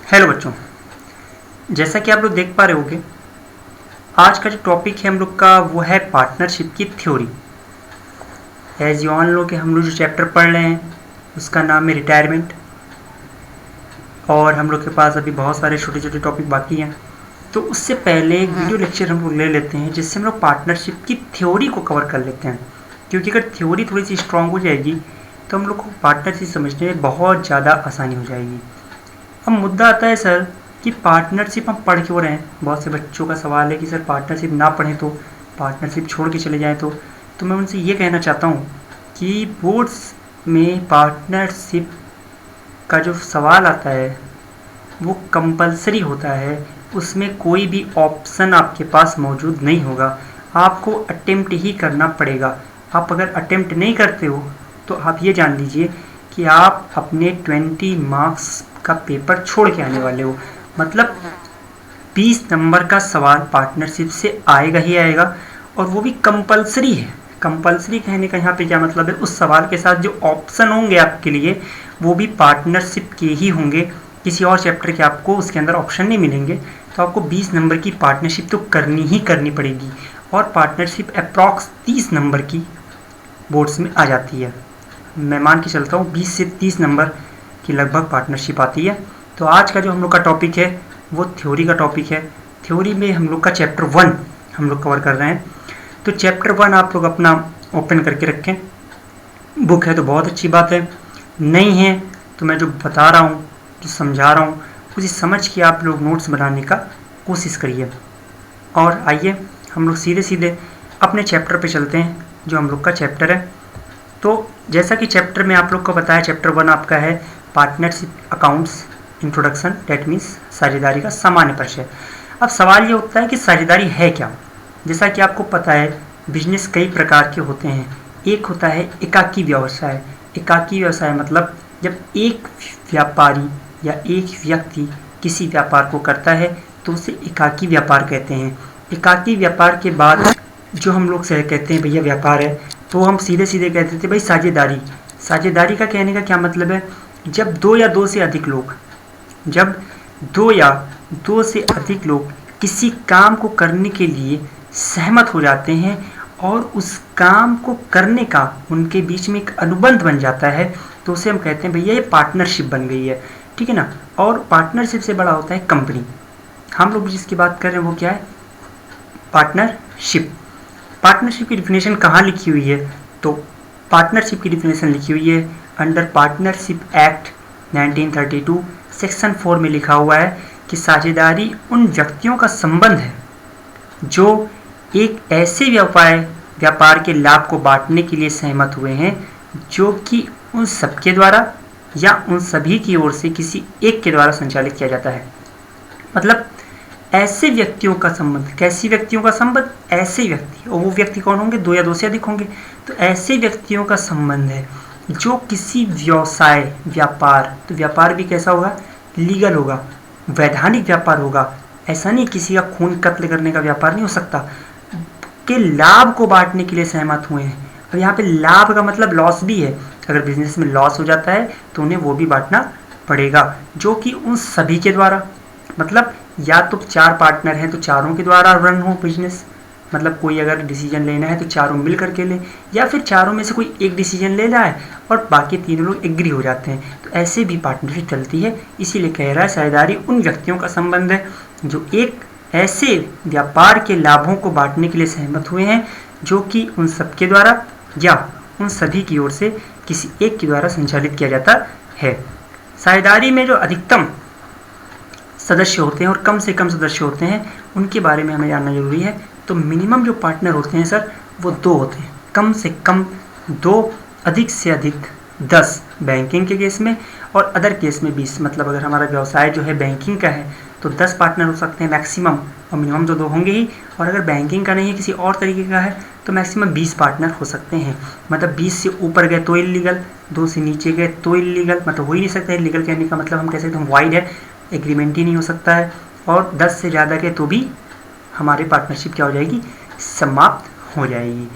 Hello बच्चों, जैसा कि आप लोग देख पा रहे होंगे, आज का जो टॉपिक है हम लोग का वो है पार्टनरशिप की theory. As you all know कि हम लोग जो चैप्टर पढ़ रहे हैं उसका नाम है रिटायरमेंट, और हम लोग के पास अभी बहुत सारे छोटे छोटे टॉपिक बाकी हैं। तो उससे पहले एक वीडियो लेक्चर हम लोग ले लेते हैं जिससे हम लोग पार्टनरशिप की थ्योरी को कवर कर लेते हैं, क्योंकि अगर थ्योरी थोड़ी सी स्ट्रांग हो जाएगी तो हम लोग को पार्टनरशिप समझने में बहुत ज़्यादा आसानी हो जाएगी। अब मुद्दा आता है सर कि पार्टनरशिप हम पढ़ क्यों रहे हैं। बहुत से बच्चों का सवाल है कि सर पार्टनरशिप ना पढ़ें तो, पार्टनरशिप छोड़ के चले जाएं तो मैं उनसे ये कहना चाहता हूँ कि बोर्ड्स में पार्टनरशिप का जो सवाल आता है वो कंपलसरी होता है। उसमें कोई भी ऑप्शन आपके पास मौजूद नहीं होगा, आपको अटेम्प्ट ही करना पड़ेगा। आप अगर अटेम्प्ट नहीं करते हो तो आप ये जान लीजिए कि आप अपने 20 मार्क्स का पेपर छोड़ के आने वाले हो। मतलब 20 नंबर का सवाल पार्टनरशिप से आएगा ही आएगा, और वो भी कंपलसरी है। कंपलसरी कहने का यहाँ पे क्या मतलब है, उस सवाल के साथ जो ऑप्शन होंगे आपके लिए वो भी पार्टनरशिप के ही होंगे, किसी और चैप्टर के आपको उसके अंदर ऑप्शन नहीं मिलेंगे। तो आपको 20 नंबर की पार्टनरशिप तो करनी ही करनी पड़ेगी, और पार्टनरशिप अप्रॉक्स 30 नंबर की बोर्ड्स में आ जाती है। मैं मान के चलता हूँ 20 से 30 नंबर की लगभग पार्टनरशिप आती है। तो आज का जो हम लोग का टॉपिक है वो थ्योरी का टॉपिक है। थ्योरी में हम लोग का चैप्टर 1 हम लोग कवर कर रहे हैं। तो चैप्टर 1 आप लोग अपना ओपन करके रखें। बुक है तो बहुत अच्छी बात है, नहीं है तो मैं जो बता रहा हूँ, जो समझा रहा हूँ, उसे समझ के आप लोग नोट्स बनाने का कोशिश करिए। और आइए हम लोग सीधे सीधे अपने चैप्टर पे चलते हैं, जो हम लोग का चैप्टर है। तो जैसा कि चैप्टर में आप लोग को बताया, चैप्टर 1 आपका है partnership accounts introduction, that means साझेदारी का सामान्य परिचय। अब सवाल ये उठता है कि साझेदारी है क्या। जैसा कि आपको पता है बिजनेस कई प्रकार के होते हैं। एक होता है एकाकी व्यवसाय। एकाकी व्यवसाय मतलब जब एक व्यापारी या एक व्यक्ति किसी व्यापार को करता है तो उसे एकाकी व्यापार कहते हैं। एकाकी व्यापार के बाद जो हम लोग से कहते हैं भैया व्यापार है, तो हम सीधे सीधे कहते थे भाई साझेदारी। साझेदारी का कहने का क्या मतलब है, जब दो या दो से अधिक लोग किसी काम को करने के लिए सहमत हो जाते हैं और उस काम को करने का उनके बीच में एक अनुबंध बन जाता है, तो उसे हम कहते हैं भैया ये पार्टनरशिप बन गई है। ठीक है ना। और पार्टनरशिप से बड़ा होता है कंपनी। हम लोग जिसकी बात कर रहे हैं वो क्या है, पार्टनरशिप। पार्टनरशिप की डिफिनेशन कहाँ लिखी हुई है, तो पार्टनरशिप की डिफिनेशन लिखी हुई है अंडर पार्टनरशिप एक्ट 1932 सेक्शन 4 में लिखा हुआ है कि साझेदारी उन व्यक्तियों का संबंध है जो एक ऐसे व्यापार के लाभ को बांटने के लिए सहमत हुए हैं जो कि उन सबके द्वारा या उन सभी की ओर से किसी एक के द्वारा संचालित किया जाता है। मतलब ऐसे व्यक्तियों का संबंध, कैसी व्यक्तियों का संबंध, ऐसे व्यक्ति, और वो व्यक्ति कौन होंगे, दो या दो से अधिक होंगे। तो ऐसे व्यक्तियों का संबंध है जो किसी व्यवसाय, व्यापार, तो व्यापार भी कैसा होगा, लीगल होगा, वैधानिक व्यापार होगा। ऐसा नहीं किसी का खून कत्ल करने का व्यापार नहीं हो सकता, के लाभ को बांटने के लिए सहमत हुए हैं। और यहाँ पे लाभ का मतलब लॉस भी है। अगर बिजनेस में लॉस हो जाता है तो उन्हें वो भी बांटना पड़ेगा, जो कि उन सभी के द्वारा, मतलब या तो 4 पार्टनर हैं तो चारों के द्वारा रन हो बिजनेस। मतलब कोई अगर डिसीजन लेना है तो चारों मिल करके ले, या फिर चारों में से कोई एक डिसीजन ले रहा है और बाकी तीनों लोग एग्री हो जाते हैं, तो ऐसे भी पार्टनरशिप चलती है। इसीलिए कह रहा है साझेदारी उन व्यक्तियों का संबंध है जो एक ऐसे व्यापार के लाभों को बांटने के लिए सहमत हुए हैं जो कि उन सबके द्वारा या उन सभी की ओर से किसी एक के द्वारा संचालित किया जाता है। साझेदारी में जो अधिकतम सदस्य होते हैं और कम से कम सदस्य होते हैं उनके बारे में हमें जानना जरूरी है। तो मिनिमम जो पार्टनर होते हैं सर वो 2 होते हैं, कम से कम 2, अधिक से अधिक 10 बैंकिंग के केस में, और अदर केस में 20। मतलब अगर हमारा व्यवसाय जो है बैंकिंग का है तो 10 पार्टनर हो सकते हैं मैक्सिमम, और मिनिमम तो 2 होंगे ही। और अगर बैंकिंग का नहीं है, किसी और तरीके का है, तो मैक्सिमम 20 पार्टनर हो सकते हैं। मतलब 20 से ऊपर गए तो इलीगल, 2 से नीचे गए तो इलीगल, मतलब हो ही नहीं सकता। इलीगल कहने का मतलब हम कह सकते हैं वाइड है, एग्रीमेंट ही नहीं हो सकता है। और 10 से ज़्यादा के तो भी हमारी पार्टनरशिप क्या हो जाएगी, समाप्त हो जाएगी।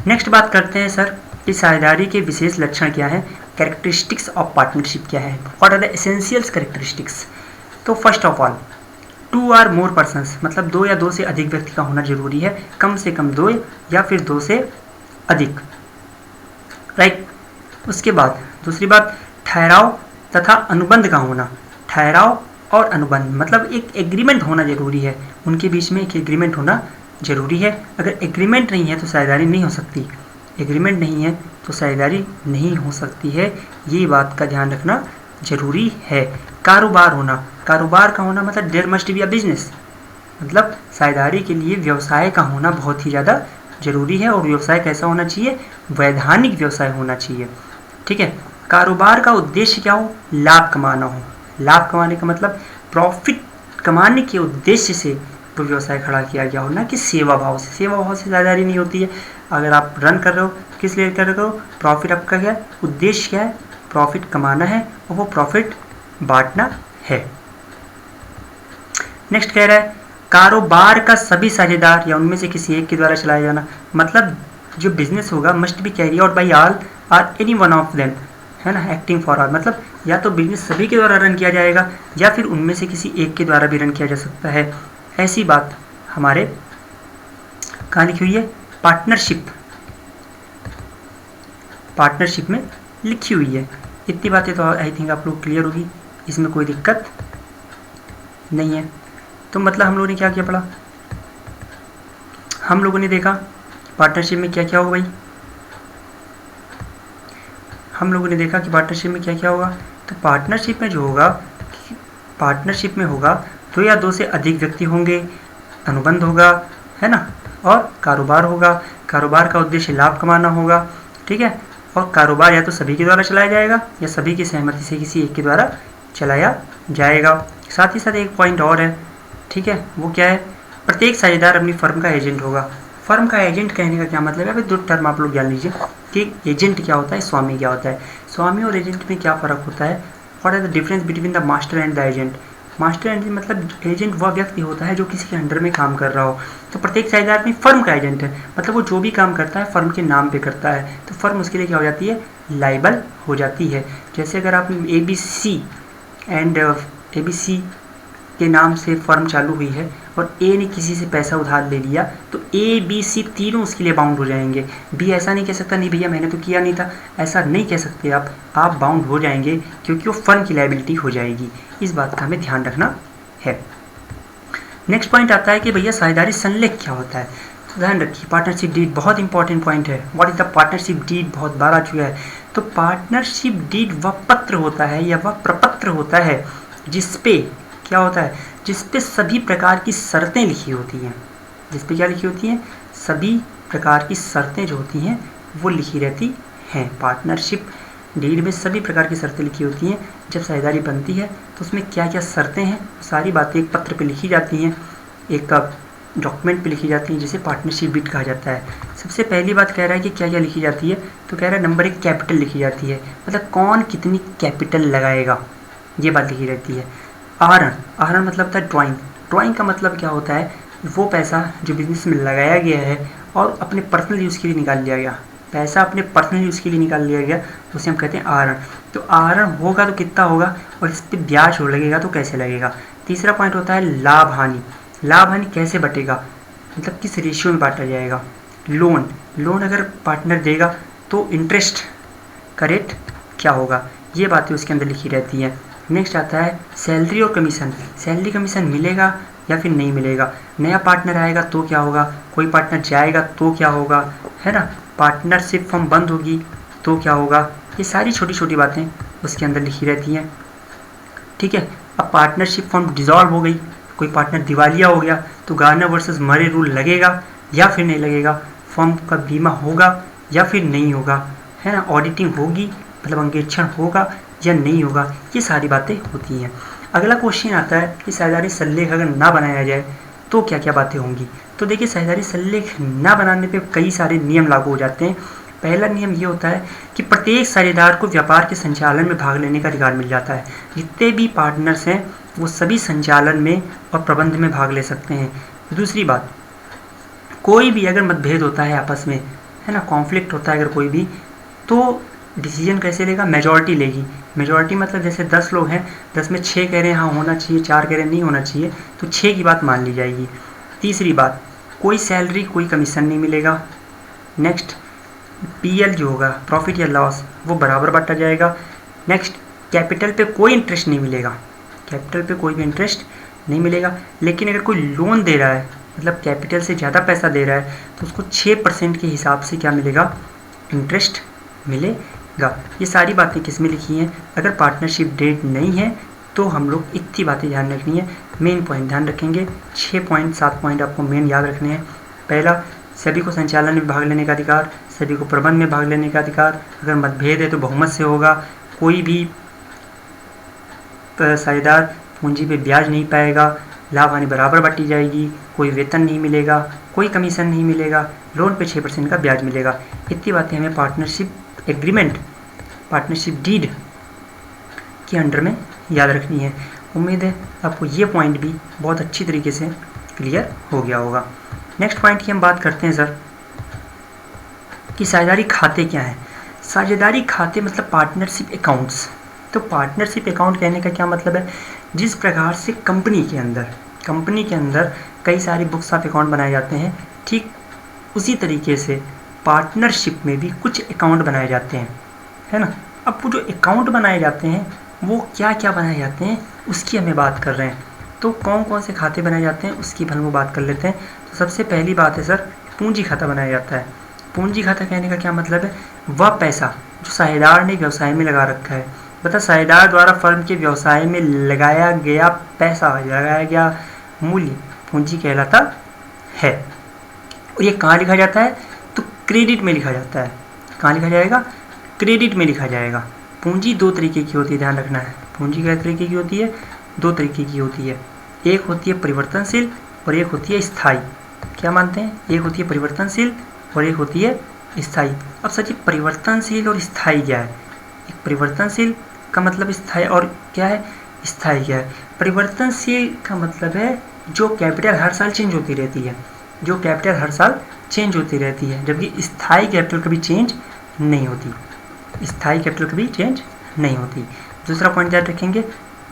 नेक्स्ट बात करते हैं सर कि साझेदारी के विशेष लक्षण क्या है, कैरेक्टरिस्टिक्स ऑफ पार्टनरशिप क्या है, what are the essentials characteristics. तो तो फर्स्ट ऑफ ऑल 2 और मोर पर्सन्स, मतलब 2 या 2 से अधिक व्यक्ति का होना जरूरी है, कम से कम 2 या फिर 2 से अधिक, राइट। उसके बाद दूसरी बात, ठहराव तथा अनुबंध का होना। ठहराव और अनुबंध मतलब एक एग्रीमेंट होना जरूरी है, उनके बीच में एक एग्रीमेंट होना जरूरी है। अगर एग्रीमेंट नहीं है तो साझेदारी नहीं हो सकती, एग्रीमेंट नहीं है तो साझेदारी नहीं हो सकती है, ये बात का ध्यान रखना जरूरी है। कारोबार होना, कारोबार का होना मतलब there must be a business, मतलब साझेदारी के लिए व्यवसाय का होना बहुत ही ज़्यादा जरूरी है। और व्यवसाय कैसा होना चाहिए? वैधानिक व्यवसाय होना चाहिए, ठीक है। कारोबार का उद्देश्य क्या हो? लाभ कमाना हो। लाभ कमाने का मतलब प्रॉफिट कमाने के उद्देश्य से वो व्यवसाय खड़ा किया गया हो, ना कि सेवा भाव से। सेवा भाव से साझेदारी नहीं होती है। अगर आप रन कर रहे हो, किस लिए कर रहे हो? प्रॉफिट आपका क्या है? उद्देश्य क्या है? प्रॉफिट कमाना है और वो प्रॉफिट बांटना है। नेक्स्ट कह रहा है कारोबार का सभी साझेदार या उनमें से किसी एक के द्वारा चलाया जाना, मतलब जो बिजनेस होगा must be carry out by all और एनी वन ऑफ देम, है ना, एक्टिंग फॉर ऑल, मतलब या तो बिजनेस सभी के द्वारा रन किया जाएगा या फिर उनमें से किसी एक के द्वारा भी रन किया जा सकता है। ऐसी बात हमारे कहाँ लिखी हुई है? पार्टनरशिप, पार्टनरशिप में लिखी हुई है। इतनी बातें तो आई थिंक आप लोग क्लियर होगी, इसमें कोई दिक्कत नहीं है। तो मतलब हम लोगों ने क्या क्या पढ़ा? हम लोगों ने देखा पार्टनरशिप में क्या क्या होगा भाई, हम लोगों ने देखा कि पार्टनरशिप में क्या क्या होगा। तो पार्टनरशिप में जो होगा, पार्टनरशिप में होगा 2 या 2 से अधिक व्यक्ति होंगे, अनुबंध होगा, है ना, और कारोबार होगा। कारोबार का उद्देश्य लाभ कमाना होगा, ठीक है। और कारोबार या तो सभी के द्वारा चलाया जाएगा या सभी की सहमति से किसी एक के द्वारा चलाया जाएगा। साथ ही साथ एक पॉइंट और है, ठीक है, वो क्या है? प्रत्येक साझेदार अपनी फर्म का एजेंट होगा। फर्म का एजेंट कहने का क्या मतलब है? अभी 2 टर्म आप लोग जान लीजिए कि एजेंट क्या होता है, स्वामी क्या होता है। स्वामी और एजेंट में क्या फ़र्क होता है? What are the difference between the master and the agent? Master and मतलब एजेंट वह व्यक्ति होता है जो किसी के अंडर में काम कर रहा हो। तो प्रत्येक साझेदार अपनी फर्म का एजेंट है, मतलब वो जो भी काम करता है फर्म के नाम पे करता है, तो फर्म उसके लिए क्या हो जाती है? लाइबल हो जाती है। जैसे अगर आप ABC के नाम से फर्म चालू हुई है और ए ने किसी से पैसा उधार ले लिया, तो ABC तीनों उसके लिए बाउंड हो जाएंगे। बी ऐसा नहीं कह सकता नहीं भैया मैंने तो किया नहीं था, ऐसा नहीं कह सकते आप बाउंड हो जाएंगे क्योंकि वो फर्म की लायबिलिटी हो जाएगी। इस बात का हमें ध्यान रखना है। नेक्स्ट पॉइंट आता है कि भैया साझेदारी संलेख क्या होता है। तो ध्यान रखिए पार्टनरशिप डीड बहुत इंपॉर्टेंट पॉइंट है। What is the partnership deed? बहुत बार आ चुका है। तो पार्टनरशिप डीड वह पत्र होता है या वह प्रपत्र होता है जिसपे क्या होता है? जिसपे सभी प्रकार की शर्तें लिखी होती हैं। जिसपे क्या लिखी होती हैं? सभी प्रकार की शर्तें जो होती हैं वो लिखी रहती हैं। पार्टनरशिप डीड में सभी प्रकार की शर्तें लिखी होती हैं। जब साझेदारी बनती है तो उसमें क्या क्या शर्तें हैं सारी बातें एक पत्र पे लिखी जाती हैं, एक डॉक्यूमेंट पे लिखी जाती हैं, जिसे पार्टनरशिप डीड कहा जाता है। सबसे पहली बात कह रहा है कि क्या क्या लिखी जाती है, तो कह रहा है नंबर 1 कैपिटल लिखी जाती है, मतलब कौन कितनी कैपिटल लगाएगा ये बात लिखी रहती है। आहरण, आहरण मतलब होता है ड्राइंग। ड्राइंग का मतलब क्या होता है? वो पैसा जो बिजनेस में लगाया गया है और अपने पर्सनल यूज़ के लिए निकाल लिया गया, पैसा अपने पर्सनल यूज़ के लिए निकाल लिया गया, तो उसे हम कहते हैं आहरण। तो आहरण होगा तो कितना होगा और इस पर ब्याज हो लगेगा तो कैसे लगेगा। तीसरा पॉइंट होता है लाभ हानि। लाभ हानि कैसे बटेगा, मतलब किस रेशियो में बांटा जाएगा। लोन, लोन अगर पार्टनर देगा तो इंटरेस्ट का रेट क्या होगा, ये बातें उसके अंदर लिखी रहती हैं। नेक्स्ट आता है सैलरी और कमीशन। सैलरी कमीशन मिलेगा या फिर नहीं मिलेगा। नया पार्टनर आएगा तो क्या होगा, कोई पार्टनर जाएगा तो क्या होगा, है ना, पार्टनरशिप फर्म बंद होगी तो क्या होगा। ये सारी छोटी छोटी बातें उसके अंदर लिखी रहती हैं, ठीक है। अब पार्टनरशिप फर्म डिसॉल्व हो गई, कोई पार्टनर दिवालिया हो गया, तो गार्नर वर्सेस मरे रूल लगेगा या फिर नहीं लगेगा। फर्म का बीमा होगा या फिर नहीं होगा, है ना, ऑडिटिंग होगी मतलब अंकेक्षण होगा या नहीं होगा, ये सारी बातें होती हैं। अगला क्वेश्चन आता है कि साझेदारी संलेख अगर ना बनाया जाए तो क्या क्या बातें होंगी। तो देखिए साझेदारी संलेख ना बनाने पे कई सारे नियम लागू हो जाते हैं। पहला नियम ये होता है कि प्रत्येक साझेदार को व्यापार के संचालन में भाग लेने का अधिकार मिल जाता है। जितने भी पार्टनर्स हैं वो सभी संचालन में और प्रबंध में भाग ले सकते हैं। दूसरी बात, कोई भी अगर मतभेद होता है आपस में, है ना, कॉन्फ्लिक्ट होता है अगर कोई भी, तो डिसीजन कैसे लेगा, मेजॉरिटी लेगी। मेजॉरिटी मतलब जैसे 10 लोग हैं, 10 में 6 कह रहे हैं हाँ होना चाहिए, 4 कह रहे हैं नहीं होना चाहिए, तो 6 की बात मान ली जाएगी। तीसरी बात, कोई सैलरी कोई कमीशन नहीं मिलेगा। नेक्स्ट, पीएल जो होगा प्रॉफिट या लॉस वो बराबर बांटा जाएगा। नेक्स्ट, कैपिटल पे कोई इंटरेस्ट नहीं मिलेगा, कैपिटल पे कोई भी इंटरेस्ट नहीं मिलेगा। लेकिन अगर कोई लोन दे रहा है, मतलब कैपिटल से ज़्यादा पैसा दे रहा है, तो उसको 6% के हिसाब से क्या मिलेगा, इंटरेस्ट मिलेगा। ये सारी बातें किस में लिखी हैं, अगर पार्टनरशिप डेट नहीं है तो हम लोग इतनी बातें ध्यान रखनी है। मेन पॉइंट ध्यान रखेंगे, 6 पॉइंट 7 पॉइंट आपको मेन याद रखने हैं। पहला, सभी को संचालन में भाग लेने का अधिकार, सभी को प्रबंध में भाग लेने का अधिकार। अगर मतभेद है तो बहुमत से होगा। कोई भी साझेदार पूंजी पे ब्याज नहीं पाएगा, लाभ हानि बराबर बांटी जाएगी, कोई वेतन नहीं मिलेगा, कोई कमीशन नहीं मिलेगा, लोन पे 6% का ब्याज मिलेगा। इतनी बातें हमें पार्टनरशिप एग्रीमेंट, पार्टनरशिप डीड के अंडर में याद रखनी है। उम्मीद है आपको ये पॉइंट भी बहुत अच्छी तरीके से क्लियर हो गया होगा। नेक्स्ट पॉइंट की हम बात करते हैं सर कि साझेदारी खाते क्या हैं। साझेदारी खाते मतलब पार्टनरशिप अकाउंट्स। तो पार्टनरशिप अकाउंट कहने का क्या मतलब है, जिस प्रकार से कंपनी के अंदर कई सारी बुक्स ऑफ अकाउंट बनाए जाते हैं, ठीक उसी तरीके से पार्टनरशिप में भी कुछ अकाउंट बनाए जाते हैं, है ना। अब वो जो अकाउंट बनाए जाते हैं वो क्या क्या बनाए जाते हैं उसकी हमें बात कर रहे हैं। तो कौन कौन से खाते बनाए जाते हैं उसकी हम बात कर लेते हैं। तो सबसे पहली बात है सर, पूंजी खाता बनाया जाता है। पूंजी खाता कहने का क्या मतलब है, वह पैसा जो साझेदार ने व्यवसाय में लगा रखा है, मतलब साझेदार द्वारा फर्म के व्यवसाय में लगाया गया पैसा, लगाया गया मूल्य पूंजी कहलाता है। और ये कहाँ लिखा जाता है, तो क्रेडिट में लिखा जाता है। कहाँ लिखा जाएगा, क्रेडिट में लिखा जाएगा। पूंजी दो तरीके की होती है, ध्यान रखना है। पूंजी कै तरीके की होती है, दो तरीके की होती है। एक होती है परिवर्तनशील और एक होती है स्थायी। क्या मानते हैं, एक होती है परिवर्तनशील और एक होती है स्थायी। अब सर जी परिवर्तनशील और स्थायी क्या है, एक परिवर्तनशील का मतलब स्थायी और क्या है स्थायी क्या है। परिवर्तनशील का मतलब है जो कैपिटल हर साल चेंज होती रहती है, जो कैपिटल हर साल चेंज होती रहती है, जबकि स्थायी कैपिटल कभी चेंज नहीं होती, स्थायी कैपिटल कभी चेंज नहीं होती। दूसरा पॉइंट याद रखेंगे,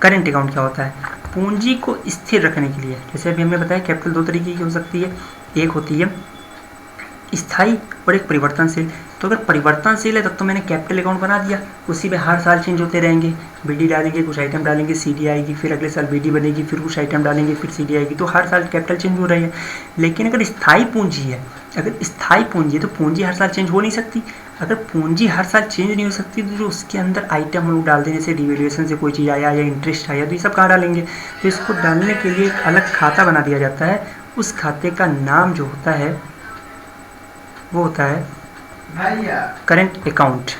करंट अकाउंट क्या होता है, पूंजी को स्थिर रखने के लिए। जैसे अभी हमने बताया कैपिटल दो तरीके की हो सकती है, एक होती है स्थायी और एक परिवर्तनशील। तो अगर परिवर्तनशील है तब तो मैंने कैपिटल अकाउंट बना दिया, उसी में हर साल चेंज होते रहेंगे, बीडी डालेंगे, कुछ आइटम डालेंगे, सीडी आएगी, फिर अगले साल बीडी बनेगी, फिर कुछ आइटम डालेंगे, फिर सीडी आएगी, तो हर साल कैपिटल चेंज हो रही है। लेकिन अगर स्थायी पूंजी है, अगर स्थायी पूंजी है तो पूंजी हर साल चेंज हो नहीं सकती। अगर पूंजी हर साल चेंज नहीं हो सकती तो जो उसके अंदर आइटम हम लोग डालते हैं, जैसे डिवेल्यूएशन से कोई चीज़ आया या इंटरेस्ट आया, तो ये सब कहाँ डालेंगे, तो इसको डालने के लिए एक अलग खाता बना दिया जाता है। उस खाते का नाम जो होता है वो होता है करंट अकाउंट।